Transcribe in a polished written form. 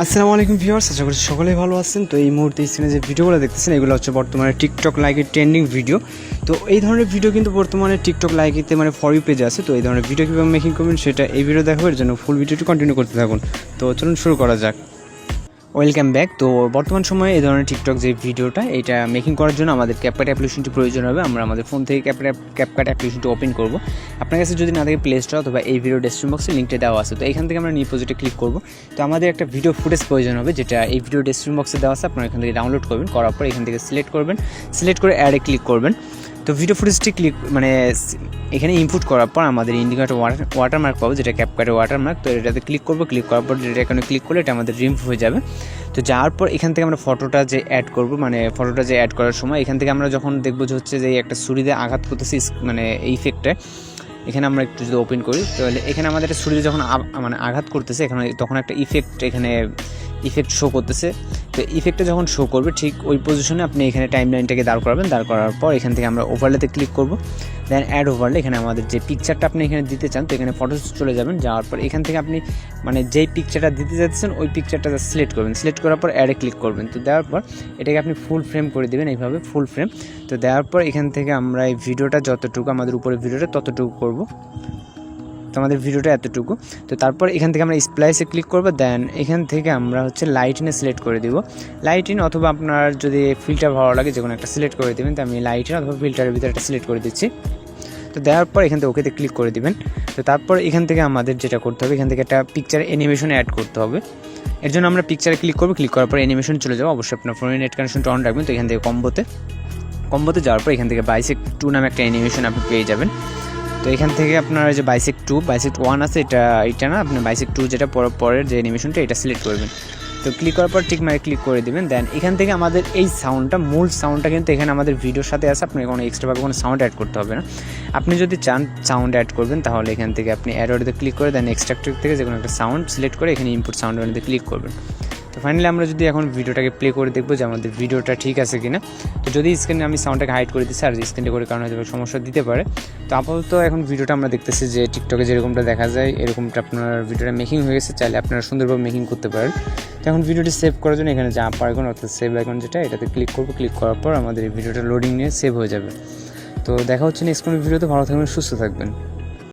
আসসালামু আলাইকুম ভিউয়ার্স, আশা করছি সকলেই ভালো আছেন। তো এই মুহূর্তে স্ক্রিনে যে ভিডিওগুলো দেখতেছেন এগুলো হচ্ছে বর্তমানে টিকটক লাইকের ট্রেন্ডিং ভিডিও। তো এই ধরনের ভিডিও কিন্তু বর্তমানে টিকটক লাইকেতে ফর ইউ পেজে আছে। তো এই ধরনের ভিডিও কীভাবে মেকিং করবেন সেটা এই ভিডিও দেখাবো, এর জন্য ফুল ভিডিওটি কন্টিনিউ করতে থাকুন। তো চলুন শুরু করা যাক। Welcome back. তো বর্তমান সময়ে এই ধরনের টিকটক যে ভিডিওটা এটা মেকিং করার জন্য আমাদের ক্যাপকাট অ্যাপ্লিকেশনটি প্রয়োজন হবে। আমরা আমাদের ফোন থেকে ক্যাপকাট অ্যাপ্লিকেশনটি ওপেন করব। আপনার কাছে যদি না থাকে প্লে স্টোর অথবা এই ভিডিও ডেসক্রিপশন বক্সে লিঙ্কটা দেওয়া আছে। তো এখান থেকে আমরা নিউ প্রজেক্টে ক্লিক করব। তো আমাদের একটা ভিডিও ফুটেজ প্রয়োজন হবে, যেটা এই ভিডিও ডেসক্রিপশন বক্সে দেওয়া আছে। আপনারা এখান থেকে ডাউনলোড করবেন, করার পর এখান থেকে সিলেক্ট করবেন, সিলেক্ট করে অ্যাডে ক্লিক করবেন। তো ভিডিও ফুটেজটি এখানে ইনপুট করার পর আমাদের ইন্ডিকেটর ওয়াটারমার্ক পাবো, যেটা ক্যাপকাটের ওয়াটারমার্ক। তো এটাতে ক্লিক করবো, ক্লিক করার পর যেটা এখানে ক্লিক করলে এটা আমাদের রিমুভ হয়ে যাবে। তো যাওয়ার পর এখান থেকে আমরা ফটোটা যে অ্যাড করব, ফটোটা যে অ্যাড করার সময় এখান থেকে আমরা যখন দেখবো যে হচ্ছে যে একটা ছুরিতে আঘাত করতেছি, এই ইফেক্টটায় এখানে আমরা একটু যদি ওপেন করি তাহলে এখানে আমাদের একটা ছুরিতে যখন আঘাত করতেছে এখানে তখন একটা ইফেক্ট শো করতেছে। তো ইফেক্টটা যখন শো করবে ঠিক ওই পজিশনে আপনি এখানে টাইম লাইনটাকে দাঁড় করাবেন। দাঁড় করার পর এখান থেকে আমরা ওভারলেতে ক্লিক করব, দেন অ্যাড ওভারলে। এখানে আমাদের যে পিকচারটা আপনি এখানে দিতে চান, তো এখানে ফটো চলে যাবেন। যাওয়ার পর এখান থেকে আপনি যেই পিকচারটা দিতে যাচ্ছেন ওই পিকচারটা সিলেক্ট করবেন। সিলেক্ট করার পর অ্যাডে ক্লিক করবেন। তো দেওয়ার পর এটাকে আপনি ফুল ফ্রেম করে দেবেন, এইভাবে ফুল ফ্রেম। তো দেওয়ার পর এখান থেকে আমরা এই ভিডিওটা যতটুকু আমাদের উপরে ভিডিওটা ততটুকু করব। তো আমাদের ভিডিওটা এতটুকু। তো তারপর এখান থেকে আমরা স্প্লাইসে ক্লিক করবো, দেন এখান থেকে আমরা লাইটিনে সিলেক্ট করে দিব। লাইটিন অথবা আপনার যদি ফিল্টার ভালো লাগে যে কোনো একটা সিলেক্ট করে দেবেন। তো আমি লাইটিন অথবা ফিল্টারের ভিতরে একটা সিলেক্ট করে দিচ্ছি। তো দেওয়ার পর এখান থেকে ওকেতে ক্লিক করে দিবেন। তো তারপর এখান থেকে আমাদের যেটা করতে হবে, এখান থেকে একটা পিকচার অ্যানিমেশন অ্যাড করতে হবে। এর জন্য আমরা পিকচারে ক্লিক করবো, ক্লিক করার পর অ্যানিমেশন চলে যাবো। অবশ্যই আপনার ফোনের নেট কানেকশনটা অন রাখবেন। তো এখান থেকে কম্বোতে যাওয়ার পর এখান থেকে বাইসেক 2 নামে একটা অ্যানিমেশন আপনি পেয়ে যাবেন। তো এখান থেকে আপনার যে বাইসেক 1 আছে এটা না, আপনি বাইসেক 2 যেটা পরের যে অ্যানিমেশনটা এটা সিলেক্ট করবেন। তো ক্লিক করার পর ঠিক ক্লিক করে দেবেন। দেন এখান থেকে আমাদের এই মূল সাউন্ডটা কিন্তু এখানে আমাদের ভিডিওর সাথে আছে। আপনার কোনো এক্সট্রাভাবে কোনো সাউন্ড অ্যাড করতে হবে না। আপনি যদি চান সাউন্ড অ্যাড করবেন তাহলে এখান থেকে আপনি অ্যাডওয়ার্ডে ক্লিক করে দেন এক্সট্রাক্ট থেকে যে কোনো একটা সাউন্ড সিলেক্ট করে এখানে ইনপুট সাউন্ড ওয়ার্ডে ক্লিক করবেন। তো ফাইনালি আমরা যদি এখন ভিডিওটাকে প্লে করে দেখবো যে আমাদের ভিডিওটা ঠিক আছে কিনা। তো যদি স্ক্রিনে আমি সাউন্ডটাকে হাইড করে দিচ্ছি, আর স্ক্রিনে করে কারণে হয়তো সমস্যা দিতে পারে। তো আপাতত এখন ভিডিওটা আমরা দেখতেছি যে টিকটকে যেরকমটা দেখা যায় এরকমটা আপনার ভিডিওটা মেকিং হয়ে গেছে। চাইলে আপনারা সুন্দরভাবে মেকিং করতে পারেন। তো এখন ভিডিওটি সেভ করার জন্য এখানে যে আপ আইকন অর্থাৎ সেভ আইকন যেটা, এটাতে ক্লিক করবো। ক্লিক করার পর আমাদের এই ভিডিওটা লোডিং নিয়ে সেভ হয়ে যাবে। তো দেখা হচ্ছে নেক্সট কোনো ভিডিওতে। ভালো থাকবেন, সুস্থ থাকবেন।